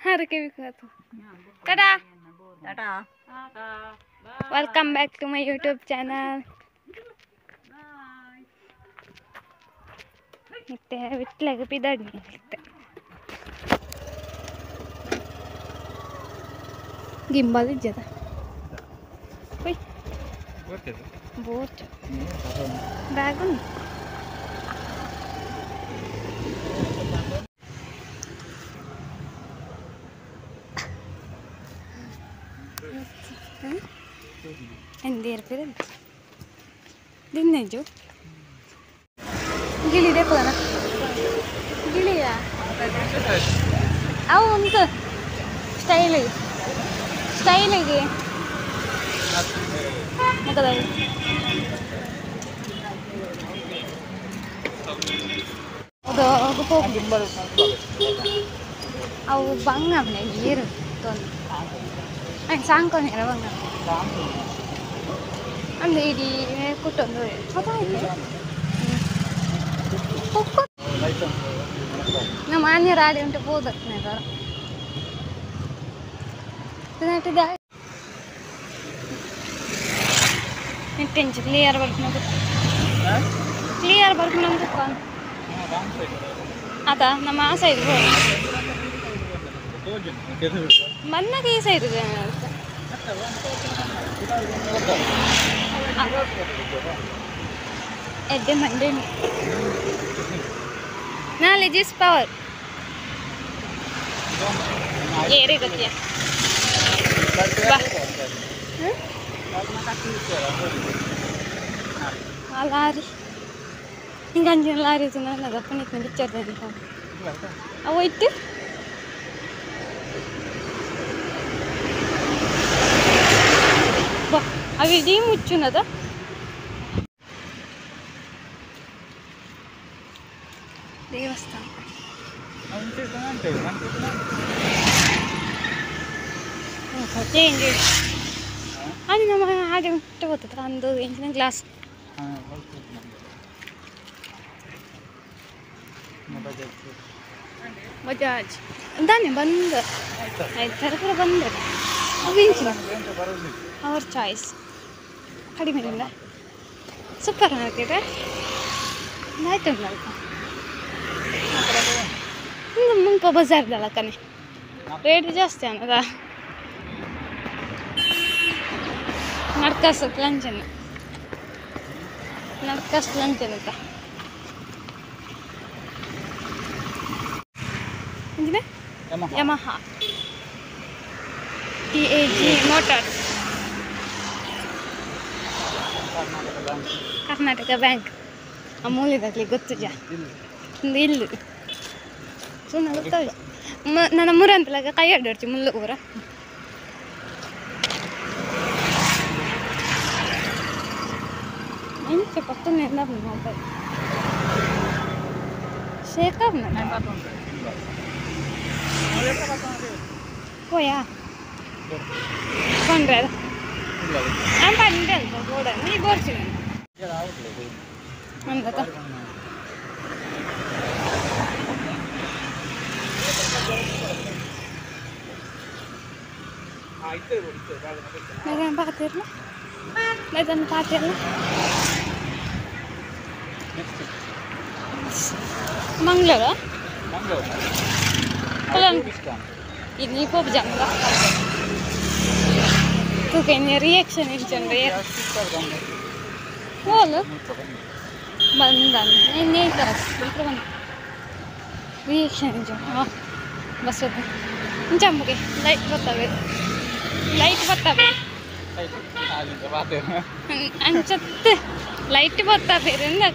Harke vikatu. Tada. Tada. Welcome back to my YouTube channel. Itte vitlaga pidadi. Gimbal ijjada. Oi. Boat. Dragon. Endir pirin. Dinne jo. Gili dekho na. Gili ya. Aw unka. Style. Style ge. Nakada. Odo ko gimbal. Aw bangam ne yeru ton. Ay sang ko ne bangam. Ande idi kutondo. Pata ide. Kokko. Namanya radi unte podat ne kara. Thanate da. Intention clear work na. Clear work na kon. Ada nama side go. Manna ke side go. Edde mande ni. Knowledge is power. Yere gatiya. Alari. Inganjin lari tuna na da punit na picture da dikha. Await. Ba, avi di muchuna da. ದೇವಸ್ಥಾನ change ಅದು ನಮ್ಮ ಹಾಗೆ ಬಿಟ್ಟು ಗೊತ್ತತ್ರ ಒಂದು ಇಂಚಿನ glass Bajaj ಅಂತಾನೆ ಬಂದ ಆಯ್ತು ಸರ್ಕಾರ ಬಂದರೆ ಇಂಚಿನ ಅವರ್ ಚಾಯ್ಸ್ ಕಡಿಮೆ ಇಲ್ಲ ಸೂಪರ್ ಮಾರ್ಕೆಟ್ ಆಯ್ತು ಅಲ್ಪ ಮುಂಪ ಬಜಾರ್ದಲ್ಲ ಕನೆ ರೇಟ್ ಜಾಸ್ತಿ ಅನ್ನದ ನಡ್ಕಸ್ ಲಂಚನ ಅಂತ Yamaha TAG motors Karnataka bank ಅಮೂಲ್ಯದಾಗಲಿ ಗೊತ್ತು ಜಾ ಒಂದು ಇಲ್ಲು ಸುಮ್ಮನೆ ಗೊತ್ತಾಗ ನನ್ನ ಮುರಂತಲಾಗ ಕೈ ಅಡ್ಡಾಡ್ತಿ ಮುಳ್ಳು ಊರ ಎಂಚೆ ಪತ್ತೊಂದು ಎಲ್ಲ ಮೊಬೈಲ್ ಶೇಖರ್ പോയാ കൊണ്ടുവരാ ഞാൻ പണ്ടല്ലോ കൂടെ നീ കുറച്ച് എന്താ പാത്തിരല ഇതൊന്ന് പാത്തിരല ಮಂಗಳೂರ ini pop jangka tuh kayaknya reaction ini cendera ya boleh bandan ini terus betul reaction ini ah bas itu jam ke light batawe ancat light batawe rendah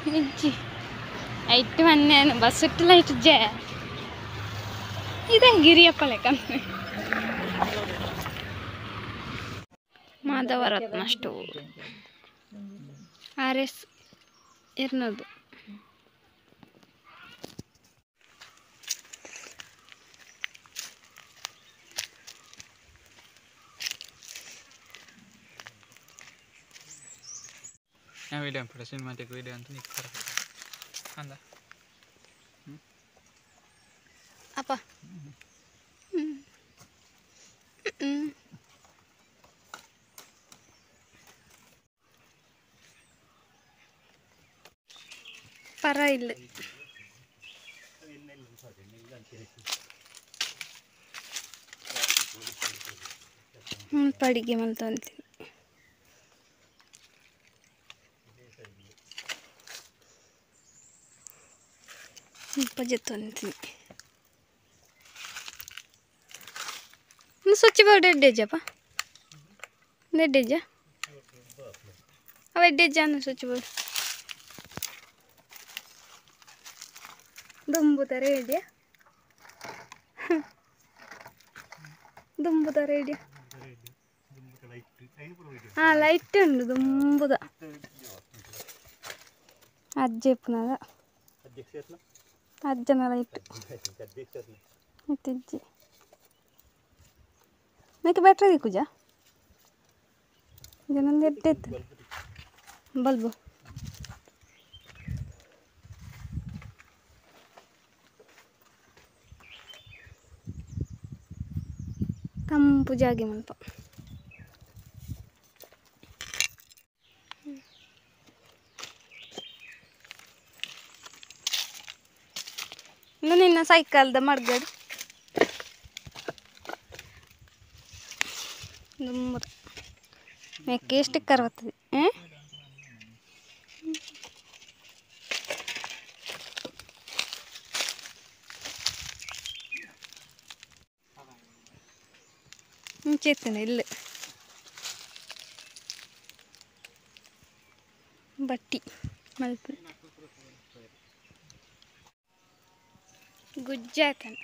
light ಐಟ್ ಮನ್ನೇನು ಬಸ್ ಇಟ್ಟು ಲೈಟ್ ಜೆ ಇದೆ ಗಿರಿಯಪ್ಪ ಲೆಕ್ಕ ಮಾಧವರತ್ನ ಸ್ಟೋರ್ RS ಇರ್ನದು Yang video pada cinematic video itu nih anda ರೈಲ್ ಪಡಿಗೆ ಮಲ್ತು ಅಂತೀನಿ ಪಜೆತ್ತು ಅಂತೀನಿ ಸ್ವಚ್ಛ ಬೋರ್ಡ್ ಎಡ್ಡೆಜ್ಜಪ್ಪ ಎಡ್ಡೆಜ್ಜ ಅವ ಎಡ್ಡೆಜ್ಜ ಅನ್ನ ಸ್ವಚ್ಛ ಬೋರ್ಡ್ ದುಂಬು ಥರ ಇದೆಯಾ ದುಂಬು ಥರ ಇದೆಯಾ ಹಾಂ ಲೈಟ್ ಉಂಟು ದುಂಬುದ ಅಜ್ಜಪ್ಪನದ ಅಜ್ಜನ ಲೈಟ್ ಇತ್ತಿಜ್ಜಿ ನನಗೆ ಬ್ಯಾಟ್ರಿ ದಿಕ್ಕುಜ ಇದನ್ನೊಂದು ಎಡ್ಡೆತ್ತು ಬಲ್ಬು ತಂಪು ಜಾಗೆ ಮಲ್ಪ ನಿನ್ನ ಸೈಕಲ್ದ ಮಡ್ಗಡು ದುಮ್ಮದ ಮೇಕೆ ಸ್ಟಿಕ್ಕರ್ ಬರ್ತದೆ ಮುಂಚೆತ್ತನೆ ಇಲ್ಲ ಬಟ್ಟಿ ಮಲ್ಪು ಗುಜ್ಜಾತನ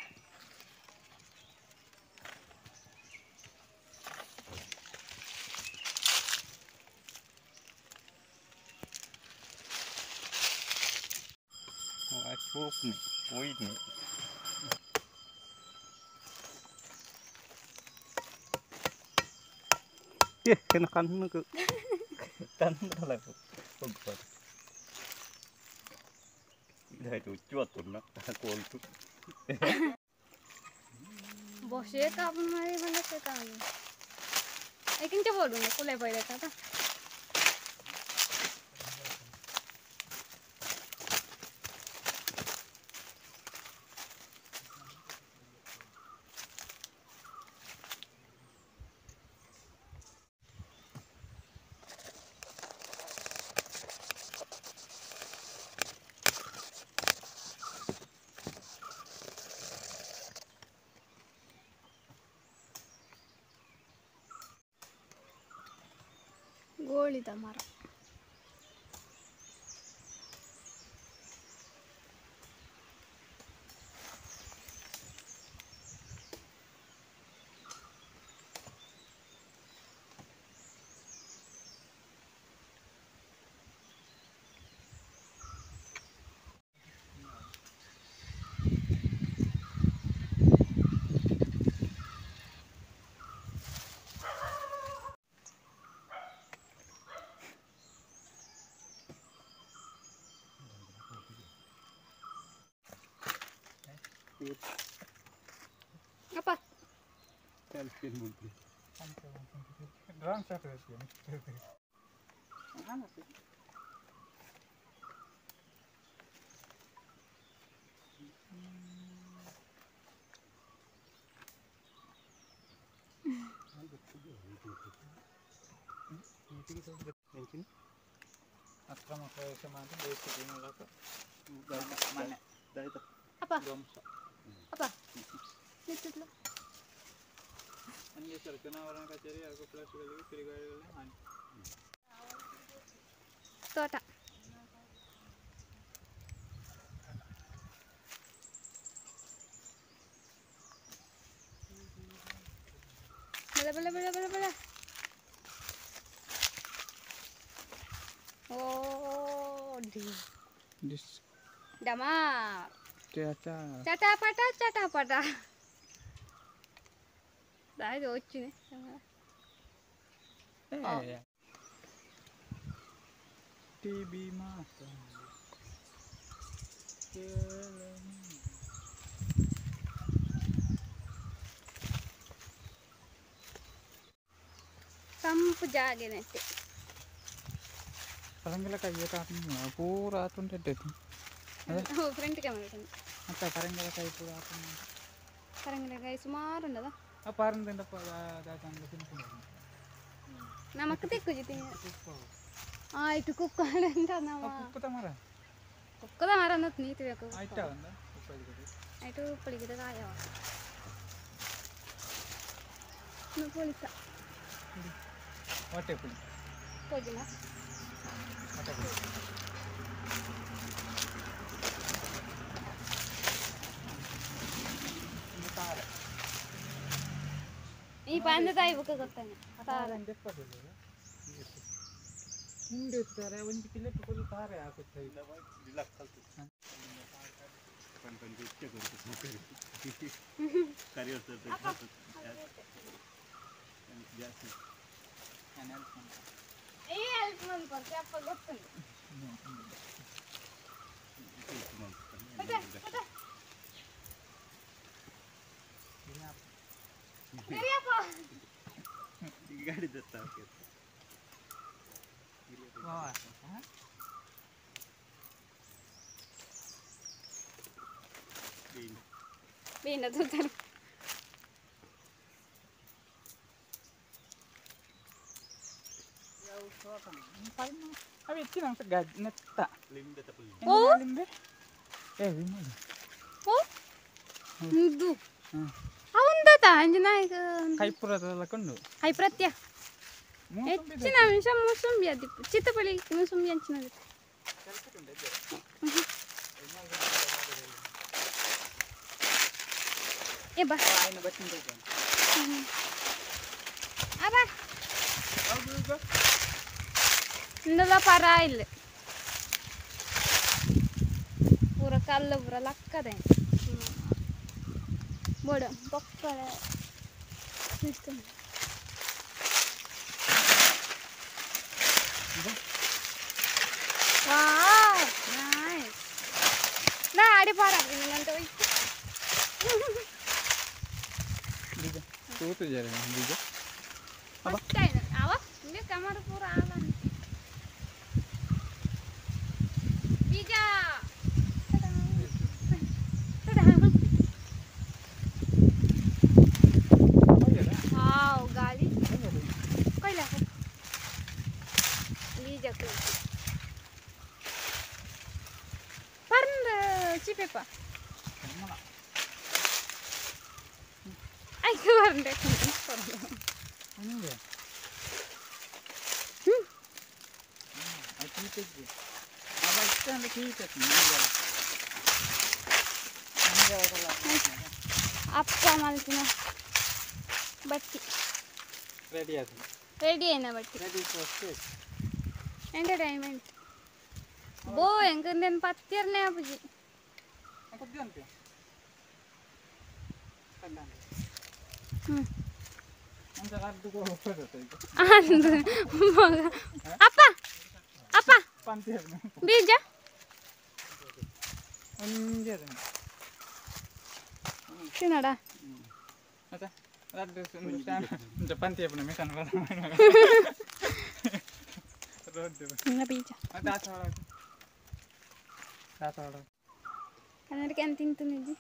kena kanu ke kanu lah kok dah itu cuat tuh nak kol tuh বসে কাপ মারি মানে সেটা আমি এখানটা বলুন কোলে বাইরে দাদা ಗೋಳಿದ ಮರ apa? Selfie mungkin. Drone shot ya. Mana sih? Mungkin. Asrama kayak mana basic ini lah kok. Mana? Dah itu. apa? Domsa. apa? itu lah Ani sir kena orang kacari aku flash kali kiri kali ani. ತೋಟ ಬಲ ಬಲ ಬಲ ಬಲ ಬಲ oh Dis damar caca. చటాపట దాది వచ్చింది TV mata. ತಂಪು ಜಾಗನೈತೆ Paling gila kayak apa? Pura tuh deh. Front camera ಇಟ್ಟು ಮತ್ತೆ ಪರಂಗಲಕಾಯಿ ಕೂಡ ಪರಂಗಿಕಾಯಿ ಸುಮಾರು ಉಂಟದ ಆ ಪಾರಂದಿಂದ ನಮಕ್ ತೆಕ್ಕುಜಿತಿ ಆಯ್ತು ಕುಕ್ಕ ಅಂತ ನಾವು ಕುಕ್ಕದ ಮರ ಕುಕ್ಕದ ಮರ ಅನ್ನೋದು ನೀತಿ ಬೇಕು ಆಯ್ತಾ ಒಂದು ಆಯ್ತು ಉಪ್ಪಳಿಗಿದ ಕಾಯವ ಪೊಲೀಸ ಹೊಟ್ಟೆ ಪುಳಿ ಹೋಗಿನ ಹೊಟ್ಟೆ ಪುಳಿ ಈ ಪಾಂದ ತಾಯಿ ಬುಕ್ಕ ಗೊತ್ತಾನೆ ಹಿಂಡಿ ಇರ್ತಾರೆ ಒಂದು ಕಿಲೋಕ್ಕೆ ಫುಲ್ ತಾರೆ ಹಾಕುತ್ತೆ ಗಾಡಿ ದತ್ತ ಬೇಡ ತೂತಾರೆ ಅవి ఇచ్చిన నెత్త ఓ లింబే ఏ విమల్ ఓ ಮುದ್ದು ಅವಂದತ ಅಂಜನಾಯಕ ಕೈಪುರದಲ್ಲ ಕೊಂಡು ಕೈಪ್ರತ್ಯ ಹೆಚ್ಚಿನ ಅಂಶ ಮೂಸುಂಬಿ ಅದು ಚಿತ್ತಪಳಿ ಮೂಸುಂಬಿ ಅಂಚಿನದು ಏ ಬಾ ఆయన బట్టింది ಅಬ್ಬಾ ಇಂದದ ಪರ ಇಲ್ಲ ಪೂರ ಕಲ್ಲು ಪೂರ ಲಕ್ಕದೆ ಬೋಡ ಪಕ್ಕದ ವಾವ್ ನೈಸ್ ನಾ ಆಡಿ ಪಾರ ನಿನ್ನಂತ ಹೋಯ್ತು ಬೀಜ ತೂತು ಜರ ಬೀಜ ಮಸ್ತಾಯ್ತು ಅವ ಇಲ್ಲಿ ಕಮರ ಪೂರ ಆಲ ಬೀಜ ವಾವ್ ಗಾಳಿ ಕೊಯ್ಲ ಬೀಜ ಪರ್ಂದ ಚಿಪೆಪ್ಪ ಆಯ್ತು ಬರ್ಂಡೆ ಹಂಗೆ ಕೀಟಕ್ಕೆ ಅವ ಇಷ್ಟ ಅಂದ್ರೆ ಕೀಟಕ್ಕೆ ಅಪ್ಪ ಮಲ್ತಿನ ಬಟ್ಟಿ ರೆಡಿ ಆಯ್ತು ರೆಡಿ ಏನ ಬಟ್ಟಿ ರೆಡಿ ಫಸ್ಟ್ ಎಂಟರ್ಟೈನ್ಮೆಂಟ್ ಬೋ ಹೆಂಗಂದೇನು ಪತ್ತಿರ್ನೇ ಅಪ್ಪಜಿ ಕೊದ್ದಿ ಅಂತೆ ಹ್ಞೂ ಒಂದು ಅರ್ಧ ಹೋಗುತ್ತೆ ಈಗ ಅಂದು ಮಗ ಅಪ್ಪ ಅಪ್ಪ ಪಂತಿ ಬೀಜ ಒಂದೇ ಅದು ತಿನ್ನಡ ಮತ್ತೆ ಅರ್ಧ ಸ್ಟ್ಯಾಂಡ್ ಪಂತಿ ಅಪ್ಪನ ಮಿಷನ್ ರೋಡ್ ಬೀಜ ದಾಸವಾಳ ಕನ್ನಡಕ್ಕೆ ಅಂತ ತಿಂತಿದ್ದಿ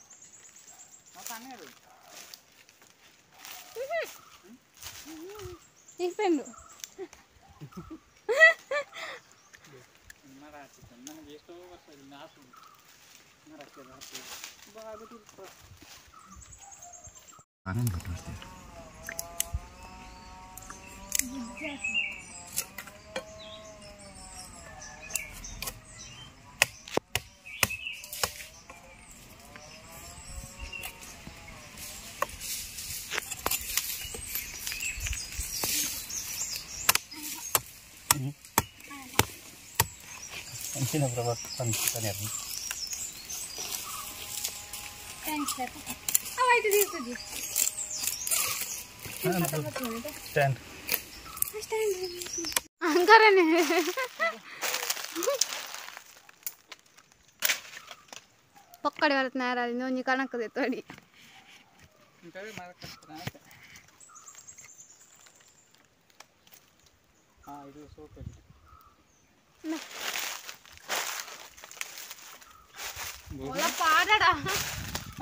ಈ ಫ್ರೆಂಡು ಮರ ಹಾಕಿತ್ತು ನನಗೆ ಎಷ್ಟೋ ವರ್ಷ ಆಸು ಮರಕ್ಕೆ ಬಾಗುತ್ತಿತ್ತು Sino berapa pantai ni? Thanks sir ಆಯ್ತು ದಿವಸದಿ Stand. ಅಂಕರನೇ ಪಕ್ಕಡೆ ಬರುತ್ತೆ ನಾರ ಇನ್ನೊಂದು ಕಣಕದೆ ತೊಡಿ ಇದು ಸೋಪಲ್ಲಿ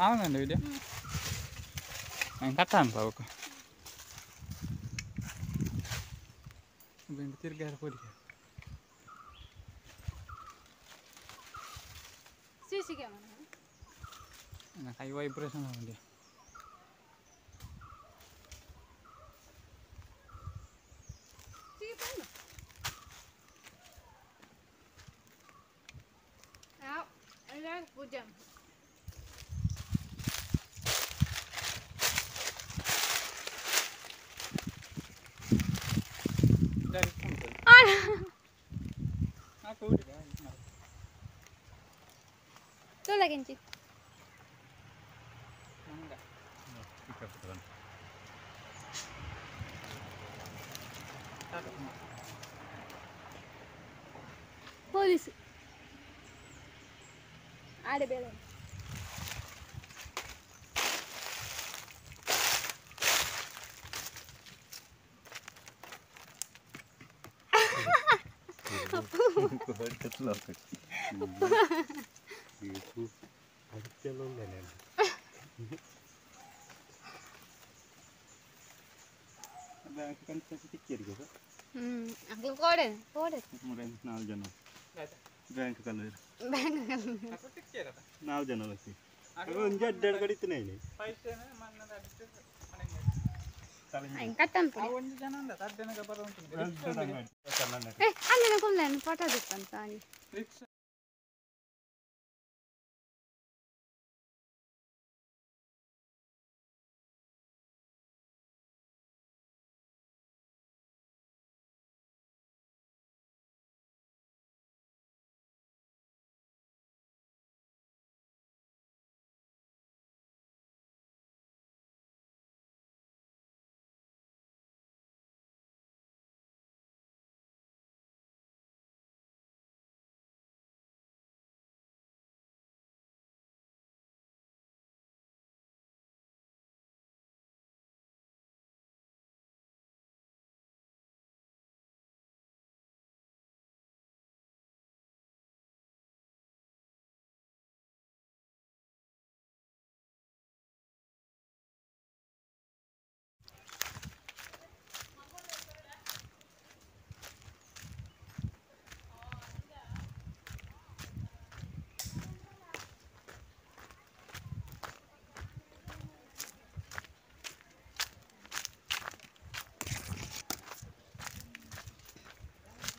అవునండి వీడియో కట్టాను బాబుకు తిరిగారు పోలిక హై వైబ్రేషన్ ఉంది Tuh lagi Cik. Polisi. Ada bela. Aku kode. ನಾಲ್ಕು ಜನ ಬ್ಯಾಂಕ್ ಕಲರ್ ನಾಲ್ಕು ಜನ ಒಂದು ಅಡ್ಡಾಡ್ ಕಡಿತೇನೆ Angkatan pun. Anda nak kumlain foto depan tadi.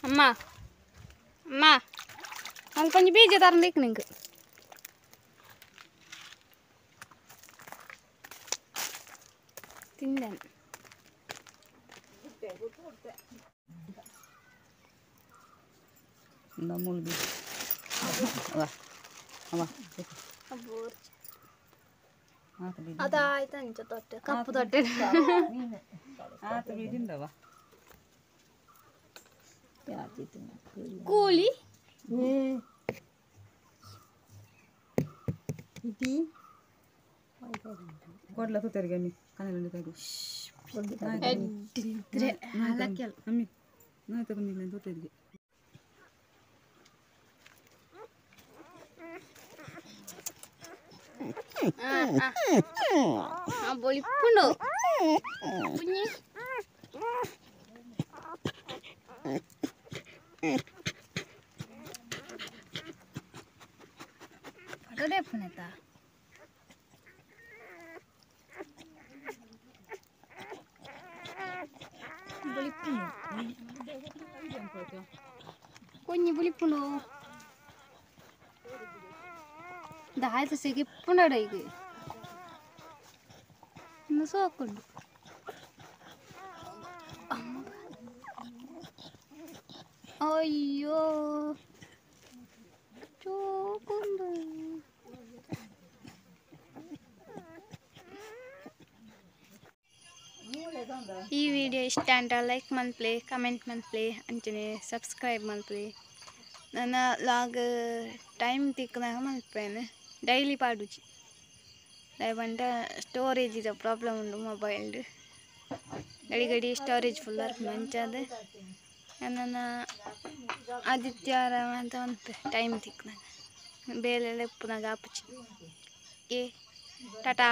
Amma, aku punya biji taruh di kening. Tindan. Namul bi. Wah. Apa? Abur. Tadi. Ada itu nih cotot. Kapu totte. Tadi dinda wah. Ya, itu. Kuli? Iti. Kodla tu tergani. Kanal ni tahu. Tidak. Halak ya. Amin. Nah, itu kan ni tu tergi. Boleh puno. Bunyi. Ada deh puneta. Boleh puno. Kunyi boleh puno. Dah itu segi puno ada ini. Nasi aku. Ayo. Cokundu. ಈ video ಇಷ್ಟ ಅಂತ like ಮಾಡ್ಲಿ comment ಮಾಡ್ಲಿ ಅಂಚನೆ subscribe ಮಾಡ್ಲಿ ನನ್ನ log time ತಿಕ್ಕನಾಗ ಮಲ್ಪೇನೆ daily ಪಾಡುಜಿ ದಯವಂತ storage ಇದು problem ಉಂಟು ಮೊಬೈಲ್ದು ಗಡಿ ಗಡಿ ಸ್ಟೋರೇಜ್ ಫುಲ್ ಆರ್ಪು ಅಂಚದು ನನ್ನ ಆದಿತ್ಯವಾರ ಅಂತ ಒಂದು ಟೈಮ್ ತಿಕ್ಕನಾಗ ಬೇಳೆಲ್ಲ ಉಪ್ಪುನಾಗ ಹಾಪುಚಿ. ಓಕೆ ಟಾಟಾ.